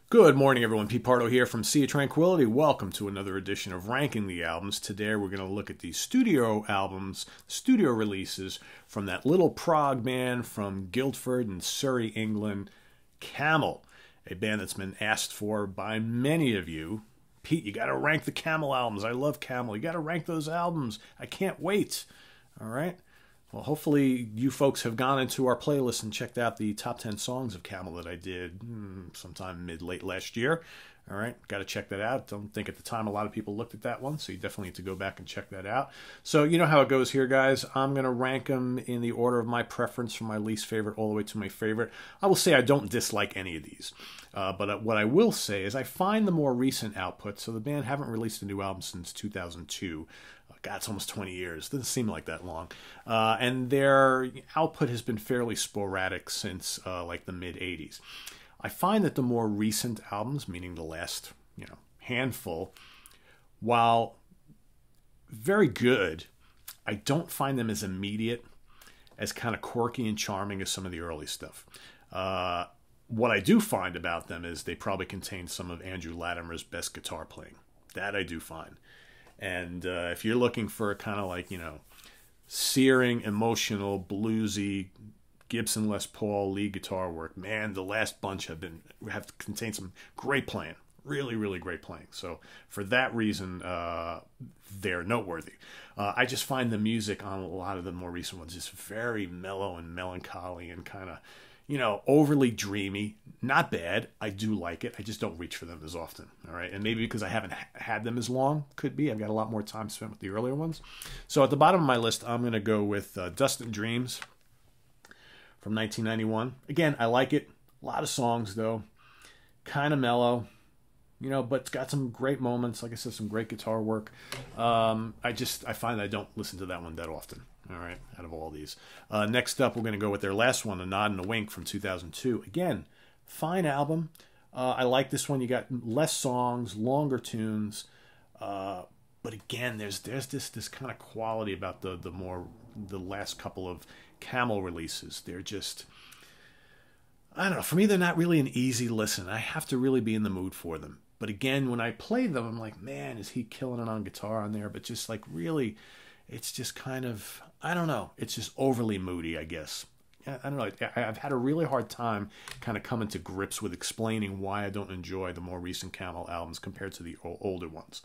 Good morning, everyone. Pete Pardo here from Sea of Tranquility. Welcome to another edition of Ranking the Albums. Today we're going to look at the studio albums, studio releases from that little prog band from Guildford in Surrey, England, Camel, a band that's been asked for by many of you. Pete, you got to rank the Camel albums. I love Camel. You got to rank those albums. I can't wait. All right. Well, hopefully you folks have gone into our playlist and checked out the top 10 songs of Camel that I did sometime mid-late last year. All right, got to check that out. Don't think at the time a lot of people looked at that one, so you definitely need to go back and check that out. So you know how it goes here, guys. I'm going to rank them in the order of my preference from my least favorite all the way to my favorite. I will say I don't dislike any of these. But what I will say is I find the more recent output, so the band haven't released a new album since 2002. God, it's almost 20 years. Doesn't seem like that long. And their output has been fairly sporadic since like the mid-'80s. I find that the more recent albums, meaning the last handful, while very good, I don't find them as immediate, as kind of quirky and charming as some of the early stuff. What I do find about them is they probably contain some of Andrew Latimer's best guitar playing. That I do find. And if you're looking for kind of like, searing, emotional, bluesy, Gibson Les Paul lead guitar work, man, the last bunch have contained some great playing. Really, really great playing. So for that reason, they're noteworthy. I just find the music on a lot of the more recent ones just very mellow and melancholy and kind of, overly dreamy. Not bad. I do like it. I just don't reach for them as often. All right. And maybe because I haven't had them as long. Could be. I've got a lot more time spent with the earlier ones. So at the bottom of my list, I'm going to go with Dust and Dreams from 1991. Again, I like it. A lot of songs, though. Kind of mellow. But it's got some great moments. Like I said, some great guitar work. I find I don't listen to that one that often. All right, out of all these. Next up, we're going to go with their last one, A Nod and a Wink from 2002. Again, fine album. I like this one. You got less songs, longer tunes. But again, there's this kind of quality about the last couple of Camel releases. They're just, I don't know. For me, they're not really an easy listen. I have to really be in the mood for them. But again, when I play them, I'm like, man, is he killing it on guitar on there? But just like really, it's just kind of, I don't know. It's just overly moody, I guess. I don't know. I've had a really hard time kind of coming to grips with explaining why I don't enjoy the more recent Camel albums compared to the older ones.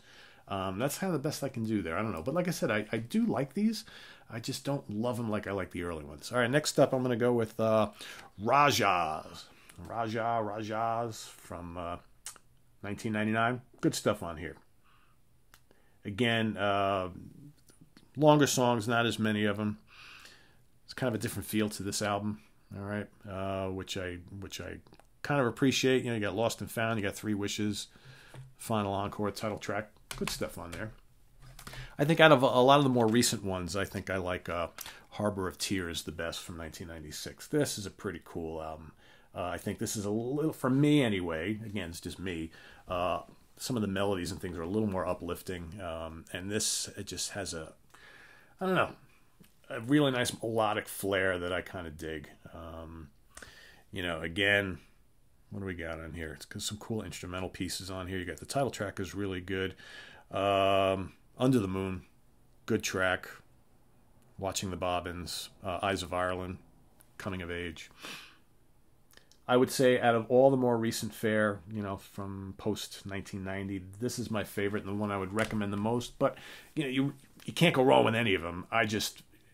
That's kind of the best I can do there. I don't know. But like I said, I do like these. I just don't love them like I like the early ones. All right, next up, I'm going to go with Rajas. Rajas from 1999. Good stuff on here. Again, longer songs, not as many of them. It's kind of a different feel to this album, all right, which I kind of appreciate. You got Lost and Found, you got Three Wishes, Final Encore, title track. Good stuff on there. I think out of a lot of the more recent ones, I think I like Harbor of Tears the best from 1996. This is a pretty cool album. I think this is a little, for me anyway, again, it's just me, some of the melodies and things are a little more uplifting, and this, it just has a really nice melodic flair that I kind of dig. Again, what do we got on here? It's got some cool instrumental pieces on here. You got the title track is really good. Under the Moon, good track. Watching the Bobbins, Eyes of Ireland, Coming of Age. I would say out of all the more recent fare, from post-1990, this is my favorite and the one I would recommend the most. But, you can't go wrong with any of them.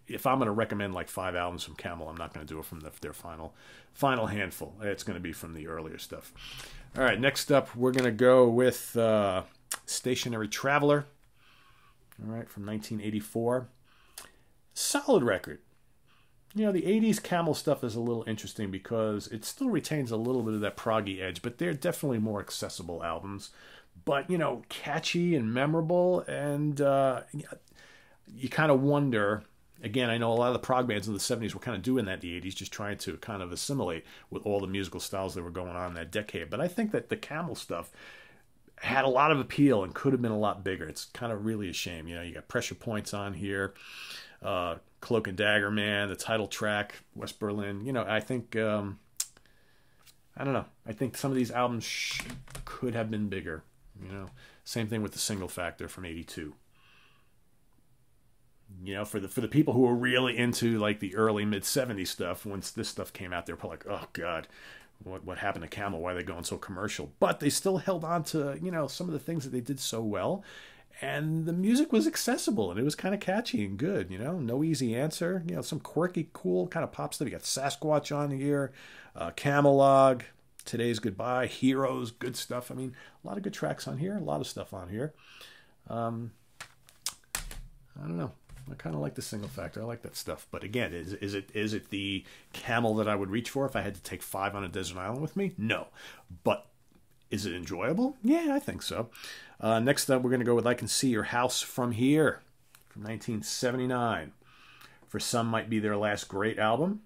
If I'm going to recommend like 5 albums from Camel, I'm not going to do it from their final handful. It's going to be from the earlier stuff. All right, next up, we're going to go with Stationary Traveler, all right, from 1984. Solid record. The 80s Camel stuff is a little interesting because it still retains a little bit of that proggy edge, but they're definitely more accessible albums. But, catchy and memorable, and you kind of wonder, again, I know a lot of the prog bands in the 70s were kind of doing that in the 80s, just trying to kind of assimilate with all the musical styles that were going on in that decade. But I think that the Camel stuff had a lot of appeal and could have been a lot bigger. It's kind of really a shame. You got Pressure Points on here. Cloak and Dagger Man, the title track, West Berlin. I think I don't know. I think some of these albums could have been bigger. Same thing with the Single Factor from '82. For the people who were really into like the early mid '70s stuff, once this stuff came out, they were probably like, oh God, what happened to Camel? Why are they going so commercial? But they still held on to, some of the things that they did so well. And the music was accessible, and it was kind of catchy and good, No Easy Answer, some quirky, cool kind of pop stuff. You got Sasquatch on here, Camelog, Today's Goodbye, Heroes, good stuff. I mean, a lot of good tracks on here, a lot of stuff on here. I don't know. I kind of like the Single Factor. I like that stuff. But again, is it the Camel that I would reach for if I had to take 5 on a desert island with me? No. But is it enjoyable? Yeah, I think so. Next up, we're going to go with I Can See Your House From Here from 1979. For some, might be their last great album,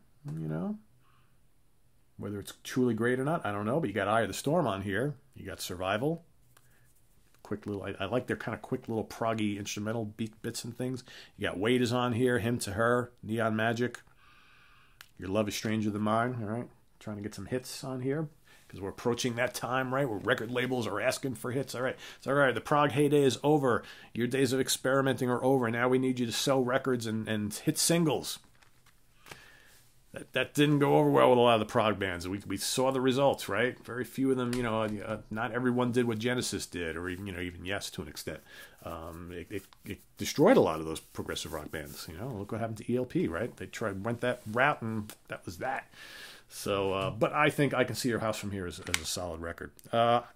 Whether it's truly great or not, I don't know. But you got Eye of the Storm on here. You got Survival. Quick little, I like their kind of quick little proggy instrumental bits and things. You got Wait is on here, Him to Her, Neon Magic, Your Love is Stranger Than Mine. All right, trying to get some hits on here because we're approaching that time, right, where record labels are asking for hits. All right, it's all right. The prog heyday is over. Your days of experimenting are over. Now we need you to sell records and hit singles. That didn't go over well with a lot of the prog bands. We saw the results, right? Very few of them, not everyone did what Genesis did, or even Yes to an extent. It destroyed a lot of those progressive rock bands. Look what happened to ELP, right? They went that route, and that was that. So, but I think I Can See Your House From Here as a solid record.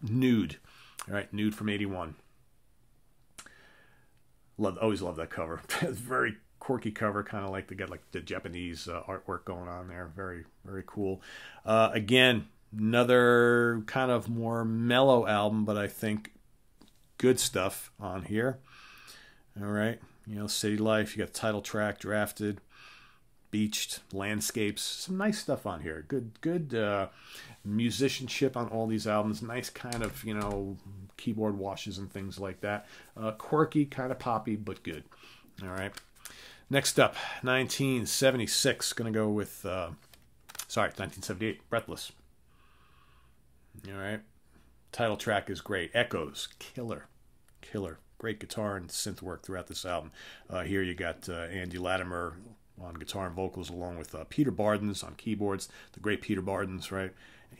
Nude, all right, Nude from '81. Always love that cover. It's very quirky cover, kind of like they got like the Japanese artwork going on there. Very, very cool. Again, another kind of more mellow album, but I think good stuff on here. All right, City Life. You got the title track, Drafted, Beached, Landscapes. Some nice stuff on here. Good musicianship on all these albums. Nice kind of keyboard washes and things like that. Quirky, kind of poppy, but good. All right. Next up, 1976. Going to go with, 1978, Breathless. All right. Title track is great. Echoes, killer. Great guitar and synth work throughout this album. Here you got Andy Latimer on guitar and vocals, along with Peter Bardens on keyboards. The great Peter Bardens, right?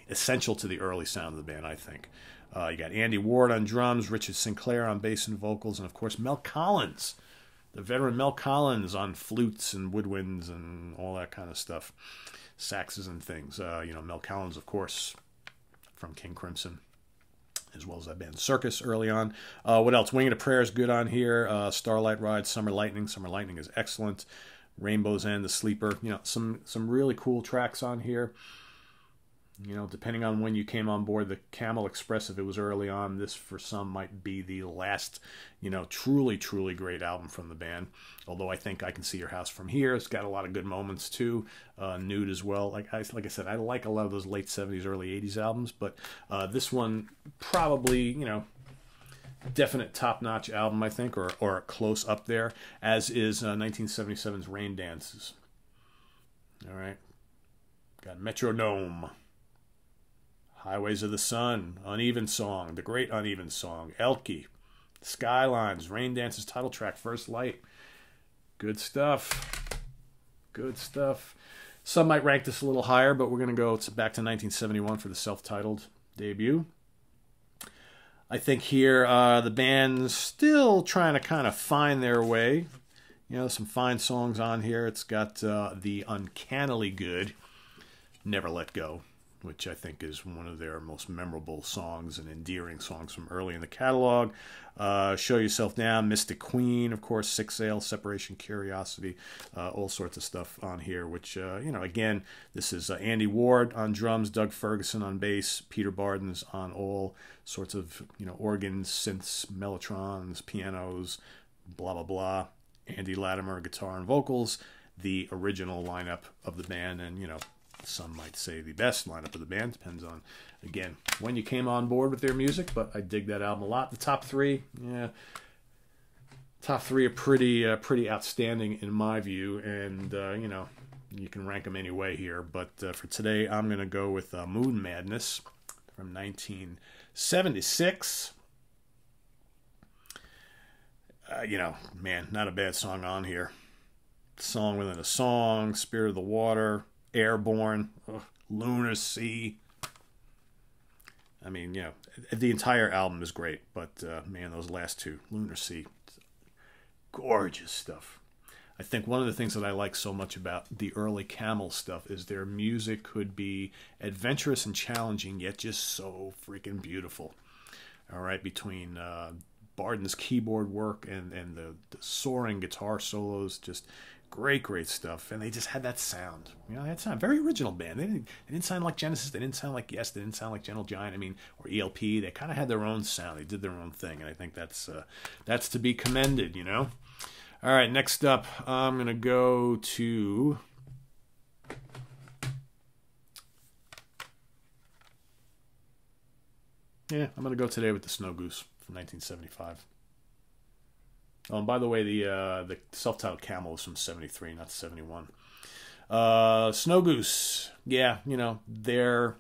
Essential to the early sound of the band, I think. You got Andy Ward on drums, Richard Sinclair on bass and vocals, and of course Mel Collins. The veteran Mel Collins on flutes and woodwinds and all that kind of stuff. Saxes and things. Mel Collins, of course, from King Crimson, as well as that band Circus early on. What else? Winged a Prayer is good on here. Starlight Ride, Summer Lightning. Summer Lightning is excellent. Rainbow's End, The Sleeper. Some really cool tracks on here. Depending on when you came on board, the Camel Express, if it was early on, this for some might be the last, truly, truly great album from the band. Although I think I Can See Your House From Here. It's got a lot of good moments too. Nude as well. Like I said, I like a lot of those late 70s, early 80s albums, but this one probably, definite top-notch album, I think, or close up there, as is 1977's Raindances. All right. Got Metronome. Highways of the Sun, Uneven Song, The Great Uneven Song, Elke, Skylines, Raindances title track, First Light. Good stuff. Good stuff. Some might rank this a little higher, but we're going to go back to 1971 for the self-titled debut. I think here the band's still trying to kind of find their way. Some fine songs on here. It's got the uncannily good Never Let Go, which I think is one of their most memorable songs and endearing songs from early in the catalog. Show Yourself Down, Mystic Queen, of course, Sick Sail, Separation, Curiosity, all sorts of stuff on here, which, again, this is Andy Ward on drums, Doug Ferguson on bass, Peter Bardens on all sorts of, organs, synths, mellotrons, pianos, blah, blah, blah. Andy Latimer, guitar and vocals, the original lineup of the band, and, some might say the best lineup of the band. Depends on, again, when you came on board with their music, but I dig that album a lot. The top three, are pretty outstanding in my view, and, You can rank them any way here, but for today, I'm going to go with Moon Madness from 1976. You know, man, not a bad song on here. Song within a song, Spirit of the Water, Airborne, Lunar Sea. I mean, you know, the entire album is great, but man, those last two, Lunar Sea, gorgeous stuff. I think one of the things that I like so much about the early Camel stuff is their music could be adventurous and challenging, yet just so freaking beautiful. All right, between Barden's keyboard work and the soaring guitar solos, just great stuff. And they just had that sound. You know, that sound very original band. They didn't sound like Genesis. They didn't sound like Yes. They didn't sound like Gentle Giant. I mean, or ELP. They kind of had their own sound. They did their own thing, and I think that's to be commended. You know. All right, next up, I'm gonna go to. Yeah, I'm gonna go today with the Snow Goose from 1975. Oh, and by the way, the self-titled Camel is from 73, not 71. Snow Goose. Yeah, you know, their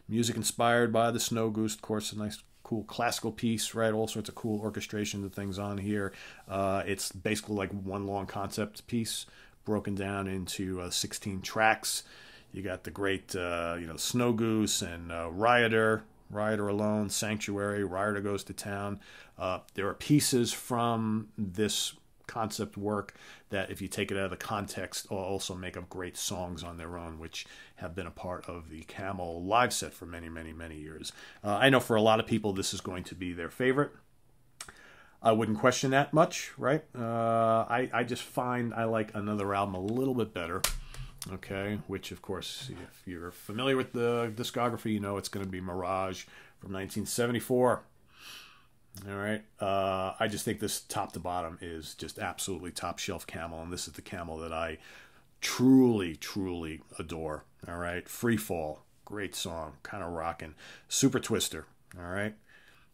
music inspired by the Snow Goose. Of course, a nice, cool classical piece, right? All sorts of cool orchestration and things on here. It's basically like one long concept piece broken down into 16 tracks. You got the great, you know, Snow Goose and Rioter Alone, Sanctuary, Rioter Goes to Town. There are pieces from this concept work that, if you take it out of the context, also make up great songs on their own, which have been a part of the Camel live set for many years. I know for a lot of people this is going to be their favorite. I wouldn't question that much, right? I just find I like another album a little bit better. Okay, which of course, if you're familiar with the discography, you know it's going to be Mirage from 1974. All right, I just think this top to bottom is just absolutely top shelf Camel, and this is the Camel that I truly adore. All right, Free Fall, great song, kind of rocking. Super Twister, all right.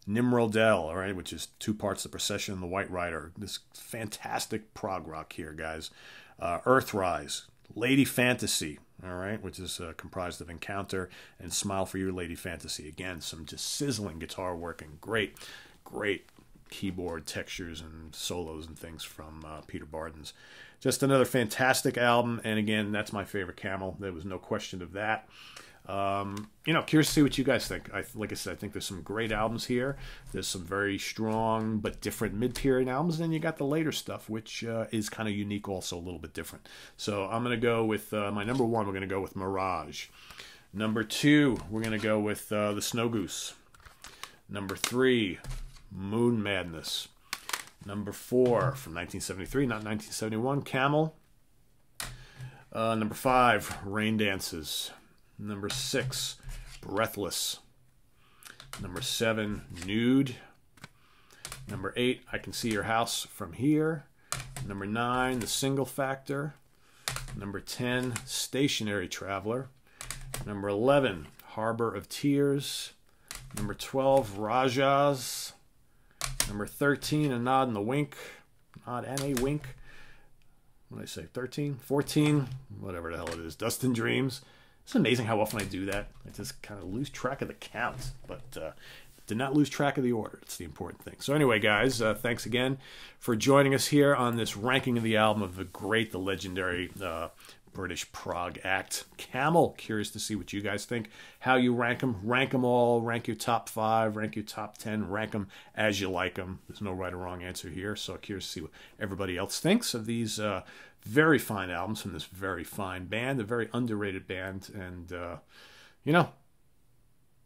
Nimrodel, all right, which is two parts, the Procession and the White Rider. This fantastic prog rock here, guys. Earthrise. Lady Fantasy, all right, which is comprised of Encounter and Smile for You, Lady Fantasy. Again, some just sizzling guitar work and great keyboard textures and solos and things from Peter Barden's. Just another fantastic album, and again, that's my favorite Camel. There was no question of that. You know, curious to see what you guys think. Like I said, I think there's some great albums here. There's some very strong but different mid-period albums. And then you got the later stuff, which is kind of unique also, a little bit different. So I'm going to go with my number one. We're going to go with Mirage. Number two, we're going to go with the Snow Goose. Number three, Moon Madness. Number four, from 1973, not 1971, Camel. Number five, Raindances. Number six, Breathless. Number seven, Nude. Number eight, I Can See Your House from Here. Number nine, The Single Factor. Number 10, Stationary Traveler. Number 11, Harbor of Tears. Number 12, Rajas. Number 13, A Nod and a Wink. Nod and a Wink. What did I say? 13? 14? Whatever the hell it is. Dust and Dreams. It's amazing how often I do that. I just kind of lose track of the count, but did not lose track of the order. It's the important thing. So anyway, guys, thanks again for joining us here on this ranking of the album of the legendary British prog act, Camel. Curious to see what you guys think, how you rank them. Rank them all, rank your top 5, rank your top 10, rank them as you like them. There's no right or wrong answer here, so curious to see what everybody else thinks of these very fine albums from this very fine band, a very underrated band, and, you know,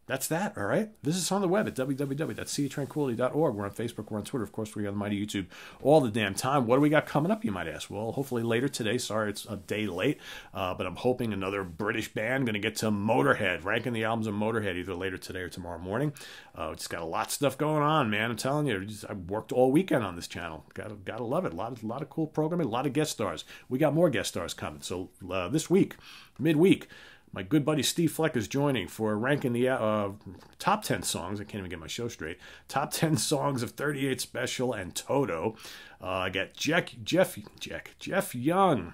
that's that, all right? Visit us on the web at www.seatranquility.org. We're on Facebook, we're on Twitter, of course, we're on the mighty YouTube all the damn time. What do we got coming up, you might ask? Well, hopefully later today. Sorry, it's a day late, but I'm hoping another British band going to get to Motorhead, ranking the albums of Motorhead either later today or tomorrow morning. Just got a lot of stuff going on, man. I'm telling you, I worked all weekend on this channel. Gotta love it. A lot of cool programming, a lot of guest stars. We got more guest stars coming. So this week, midweek, my good buddy Steve Fleck is joining for ranking the top 10 songs. I can't even get my show straight. Top 10 songs of 38 Special and Toto. I got Jeff Young.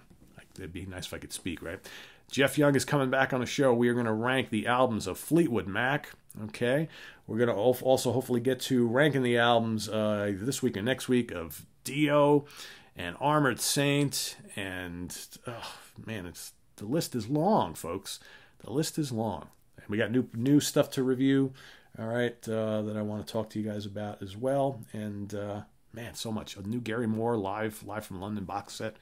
It'd be nice if I could speak, right? Jeff Young is coming back on the show. We are going to rank the albums of Fleetwood Mac. Okay, we're going to also hopefully get to ranking the albums this week and next week of Dio and Armored Saint, and man, the list is long, folks. The list is long. And we got new stuff to review. All right, that I want to talk to you guys about as well. And man, so much. A new Gary Moore live from London box set.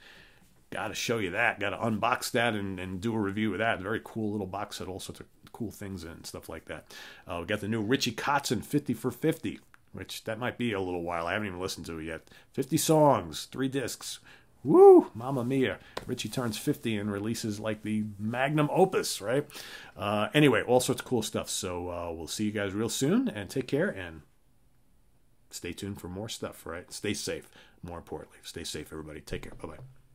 Got to show you that. Got to unbox that and do a review of that. Very cool little box set. All sorts of cool things in and stuff like that. We got the new Richie Kotzen 50 for 50, which that might be a little while. I haven't even listened to it yet. 50 songs, 3 discs. Woo! Mamma mia. Richie turns 50 and releases like the magnum opus, right? Anyway, all sorts of cool stuff. So we'll see you guys real soon, and take care, and stay tuned for more stuff, right? Stay safe, more importantly. Stay safe, everybody. Take care. Bye-bye.